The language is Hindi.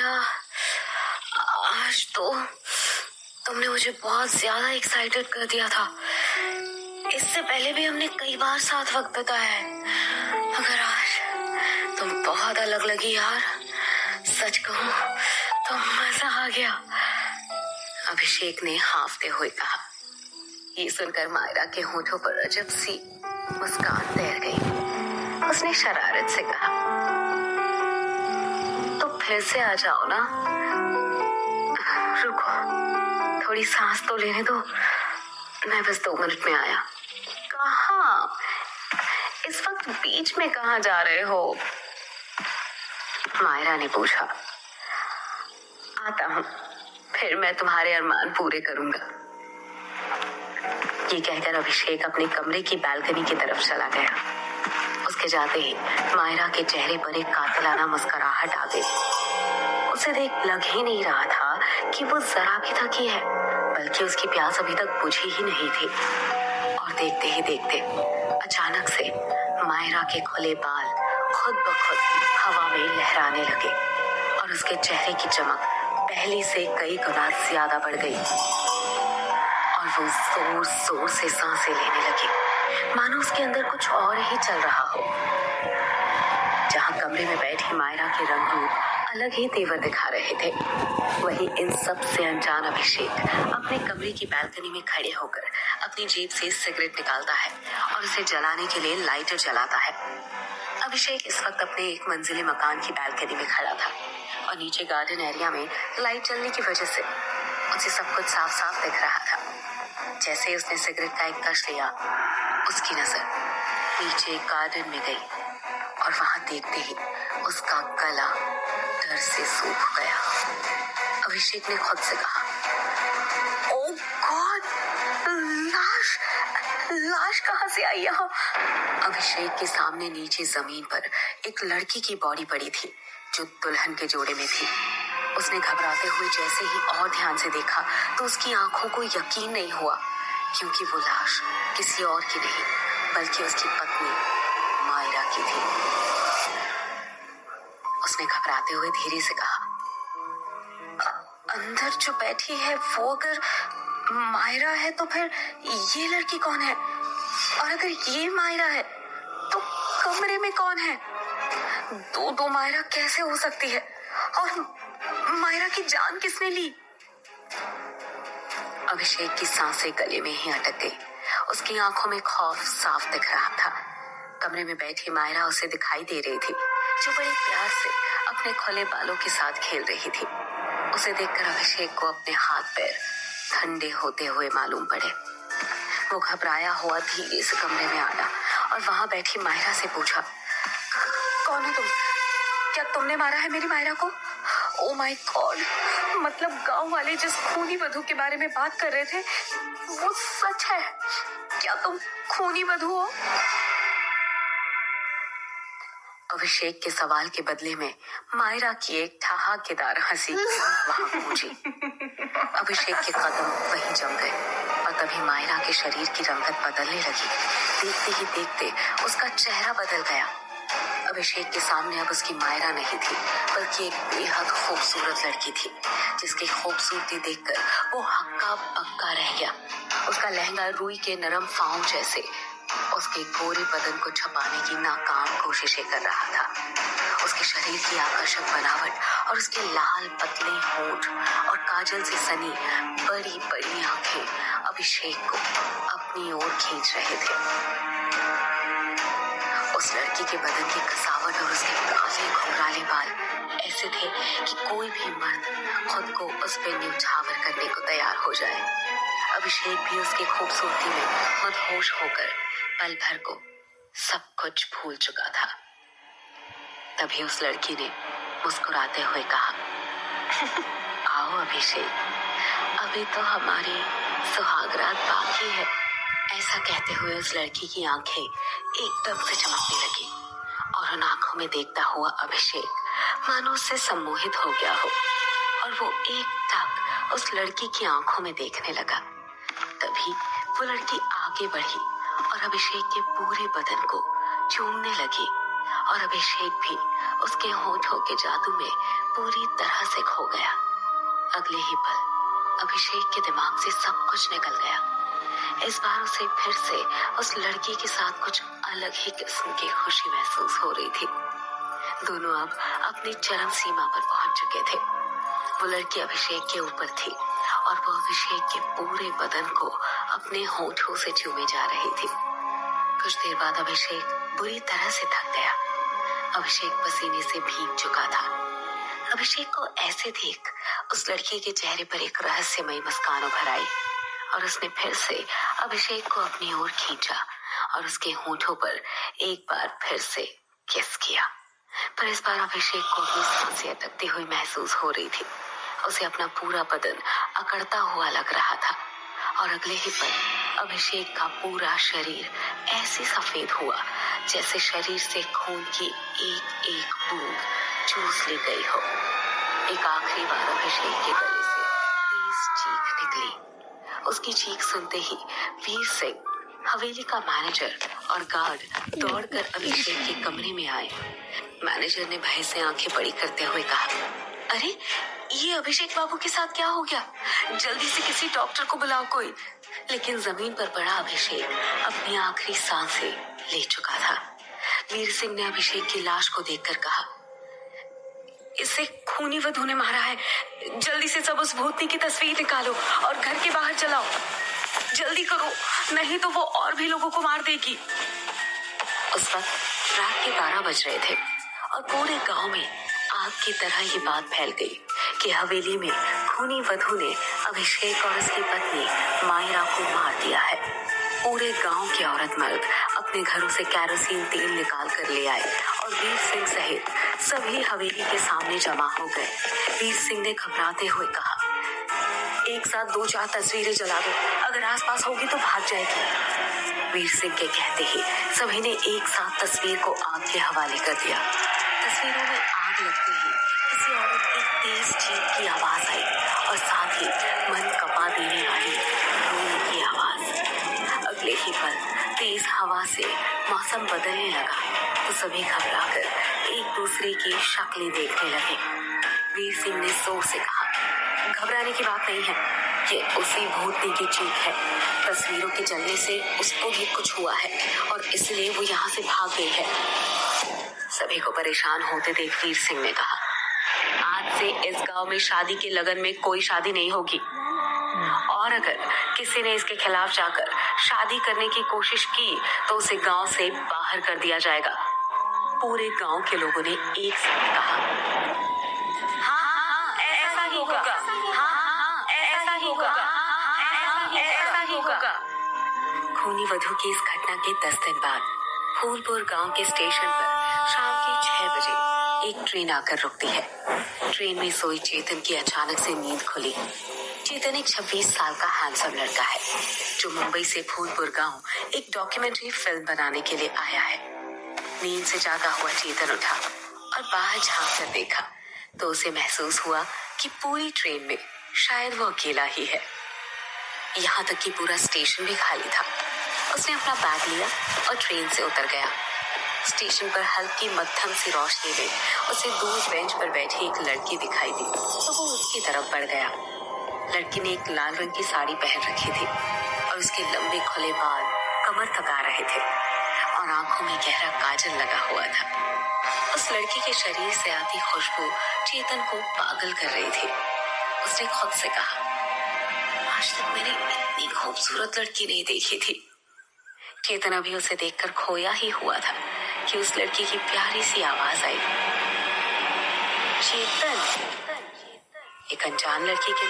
मायरा, आज तो तुमने मुझे बहुत ज्यादा एक्साइटेड कर दिया था। इससे पहले भी हमने कई बार साथ वक्त बिताया है, मगर आज तुम बहुत अलग लगी यार। सच कहूं तो मजा आ गया। अभिषेक ने हाँफते हुए कहा। ये सुनकर मायरा के होठों पर अजब सी मुस्कान तैर गई। उसने शरारत से कहा, तो फिर से आ जाओ ना। रुको, थोड़ी सांस तो लेने दो। मैं बस 2 मिनट में आया। कहाँ? इस वक्त बीच में कहाँ जा रहे हो? मायरा ने पूछा। आता हूँ, फिर मैं तुम्हारे अरमान पूरे करूंगा। ये कहकर अभिषेक अपने कमरे की बालकनी की तरफ चला गया। उसके जाते ही मायरा के चेहरे पर एक कातिलाना मुस्कुराहट आ गई। उसे देख लग ही नहीं रहा था कि वो जरा भी थकी है, बल्कि उसकी प्यास अभी तक बुझी ही नहीं थी। और देखते ही देखते अचानक से मायरा के खुले बाल खुद ब खुद हवा में लहराने लगे और उसके चेहरे की चमक पहले से कई गुना ज्यादा बढ़ गई और वो जोर जोर से सांसें लेने लगी, मानो उसके अंदर कुछ और ही चल रहा हो। जहाँ कमरे में बैठी मायरा के रंग रूप अलग ही तेवर दिखा रहे थे, वहीं इन सब से अनजान अभिषेक अपने कमरे की बालकनी में खड़े होकर अपनी जेब से सिगरेट निकालता है और उसे जलाने के लिए लाइटर जलाता है। अभिषेक इस वक्त अपने 1 मंजिले मकान की बालकनी में खड़ा था और नीचे गार्डन एरिया में लाइट जलने की वजह से उसे सब कुछ साफ साफ दिख रहा था। जैसे ही उसने सिगरेट का एक कश लिया, उसकी नजर नीचे गार्डन में गई और वहां देखते ही उसका गला डर से सूख गया। अभिषेक ने खुद से कहा, ओ गॉड, लाश कहाँ से आई यहाँ? अभिषेक के सामने नीचे जमीन पर एक लड़की की बॉडी पड़ी थी जो दुल्हन के जोड़े में थी। उसने घबराते हुए जैसे ही और ध्यान से देखा तो उसकी आंखों को यकीन नहीं हुआ, क्योंकि वो लाश किसी और की नहीं बल्कि उसकी पत्नी मायरा की थी। उसने घबराते हुए धीरे से कहा, अंदर जो बैठी है वो अगर मायरा है तो फिर ये लड़की कौन है? और अगर ये मायरा है तो कमरे में कौन है? दो मायरा कैसे हो सकती है? और मायरा की जान किसने ली? अभिषेक की सांसें गले में ही अटक गई। उसकी आंखों में खौफ साफ दिख रहा था। कमरे में बैठी मायरा उसे दिखाई दे रही थी, जो बड़े प्यार से अपने खुले बालों के साथ खेल रही थी। उसे देखकर अभिषेक को अपने हाथ पैर ठंडे होते हुए मालूम पड़े। वो घबराया हुआ धीरे से कमरे में आया और वहां बैठी मायरा से पूछा, कौन हो तुम? क्या तुमने मारा है मेरी मायरा को? ओ माय गॉड, मतलब गांव वाले जिस खूनी वधू के बारे में बात कर रहे थे वो सच है? क्या तुम खूनी वधू हो? अभिषेक के सवाल के बदले में मायरा की एक ठहाकेदार हंसी वहां पहुंची। अभिषेक के कदम वहीं जम गए और तभी मायरा के शरीर की रंगत बदलने लगी। देखते ही देखते उसका चेहरा बदल गया। अभिषेक के सामने अब उसकी मायरा नहीं थी, बल्कि एक बेहद खूबसूरत लड़की थी, जिसकी खूबसूरती देखकर वो हक्का बक्का रह गया। उसका लहंगा रुई के नरम फाँव जैसे उसके गोरे बदन को छुपाने की नाकाम कोशिशें कर रहा था। उसके शरीर की आकर्षक बनावट और उसके लाल पतले होंठ और काजल से सनी बड़ी बड़ी आंखें अभिषेक को अपनी ओर खींच रहे थे। उस लड़की के बदन की कसावट और उसके काले घुंघराले बाल ऐसे थे कि कोई भी मर्द खुद को उस पर न्यौछावर करने को तैयार हो जाए। अभिषेक भी उसकी खूबसूरती में मदहोश होकर पल भर को सब कुछ भूल चुका था। तभी उस लड़की ने मुस्कुराते हुए कहा, आओ अभिषेक, अभी तो हमारी सुहागरात बाकी है। ऐसा कहते हुए उस लड़की की आंखें एकदम से चमकने लगी और उन आंखों में देखता हुआ अभिषेक मानो उससे सम्मोहित हो गया हो और वो एकटक उस लड़की की आंखों में देखने लगा। तभी वो लड़की आगे बढ़ी और अभिषेक के पूरे बदन को चूमने लगी और अभिषेक भी उसके होठों के जादू में पूरी तरह से खो गया। अगले ही पल अभिषेक के दिमाग से सब कुछ निकल गया। इस बार उसे फिर से उस लड़की के साथ कुछ अलग ही किस्म की खुशी महसूस हो रही थी। दोनों अब अपनी चरम सीमा पर पहुंच चुके थे। वो लड़की अभिषेक के ऊपर थी और वो अभिषेक के पूरे बदन को अपने होठों से चूमे जा रही थी। कुछ देर बाद अभिषेक बुरी तरह से थक गया। अभिषेक पसीने से भीग चुका था। अभिषेक को ऐसे देख उस लड़की के चेहरे पर एक रहस्यमयी मुस्कान उभर आई और उसने फिर से अभिषेक को अपनी ओर खींचा और उसके होठों पर एक बार फिर से किस किया। पर इस बार अभिषेक को अपनी सांसें अटकती हुई महसूस हो रही थी। उसे अपना पूरा बदन अकड़ता हुआ लग रहा था और अगले ही पल अभिषेक का पूरा शरीर ऐसे सफेद हुआ जैसे शरीर से खून की एक एक बूंद चूस ली गई हो। एक आखिरी बार अभिषेक के गले से तेज चीख निकली। उसकी चीख सुनते ही वीर सिंह, हवेली का मैनेजर और गार्ड दौड़कर अभिषेक के कमरे में आए। मैनेजर ने भय से आंखें बड़ी करते हुए कहा, अरे ये अभिषेक बाबू के साथ क्या हो गया? जल्दी से किसी डॉक्टर को बुलाओ कोई। लेकिन जमीन पर पड़ा अभिषेक अपनी आखिरी सांसें ले चुका था। वीर सिंह ने अभिषेक की लाश को देखकर कहा, इसे खूनी वधू ने मारा है। जल्दी से सब उस भूतनी की तस्वीर निकालो और घर के बाहर चलाओ। जल्दी करो, नहीं तो वो और भी लोगों को मार देगी। उस वक्त रात के 12 बज रहे थे और पूरे गांव में आग की तरह ये बात फैल गई कि हवेली में खूनी वधू ने अभिषेक और उसकी पत्नी मायरा को मार दिया है। पूरे गांव के औरत मर्द अपने घरों से कैरोसिन तेल निकाल कर ले आए और वीर सिंह सहित सभी हवेली के सामने जमा हो गए। वीर सिंह ने घबराते हुए कहा, एक साथ 2-4 तस्वीरें जला दो, अगर आसपास होगी तो भाग जाएगी। वीर सिंह के कहते ही सभी ने एक साथ तस्वीर को आग के हवाले कर दिया। तस्वीरों में आग लगते ही किसी औरत की तेज चीख की आवाज आई और साथ ही मन कपा देने वाली रोने की आवाज। अगले ही पल तेज हवा से मौसम बदलने लगा तो सभी घबराकर एक दूसरे की शक्लें देखने लगे। वीर सिंह ने जोर से कहा, घबराने की बात नहीं है, ये उसी भूतनी की चीख है। तस्वीरों के जलने से उसको भी कुछ हुआ है और इसलिए वो यहाँ से भाग गई है। सभी को परेशान होते देख वीर सिंह ने कहा, आज से इस गांव में शादी के लगन में कोई शादी नहीं होगी और अगर किसी ने इसके खिलाफ जाकर शादी करने की कोशिश की तो उसे गांव से बाहर कर दिया जाएगा। पूरे गांव के लोगों ने एक साथ कहा, हाँ, ऐसा ही होगा, हाँ, ऐसा ही होगा, ऐसा ही होगा। खूनी वधू की इस घटना के 10 दिन बाद फूलपुर गांव के स्टेशन पर शाम के 6 बजे एक ट्रेन आकर रुकती है। ट्रेन में सोई चेतन की अचानक से नींद खुली। चेतन एक 26 साल का हैंडसम लड़का है जो मुंबई से फूलपुर गांव एक डॉक्यूमेंट्री फिल्म बनाने के लिए आया है। नींद से जागा हुआ चेतन उठा और बाहर झांक कर देखा तो उसे महसूस हुआ कि पूरी ट्रेन में शायद वो अकेला ही है। यहाँ तक कि पूरा स्टेशन भी खाली था। उसने अपना बैग लिया और ट्रेन से उतर गया। स्टेशन पर हल्की मध्यम सी रोशनी में उसे दूर बेंच पर बैठी एक लड़की दिखाई दी तो वो उसकी तरफ बढ़ गया। लड़की ने एक लाल रंग की साड़ी पहन रखी थी और उसके लंबे खुले बाल कमर तक आ रहे थे और आंखों में गहरा काजल लगा हुआ था। उस लड़की के शरीर से आती खुशबू चेतन को पागल कर रही थी। उसने खुद से कहा, आज तक मैंने इतनी खूबसूरत लड़की नहीं देखी थी। चेतन अभी उसे देखकर खोया ही हुआ था कि उस लड़की की प्यारी सी आवाज आई, चेतन। एक अनजान लड़की के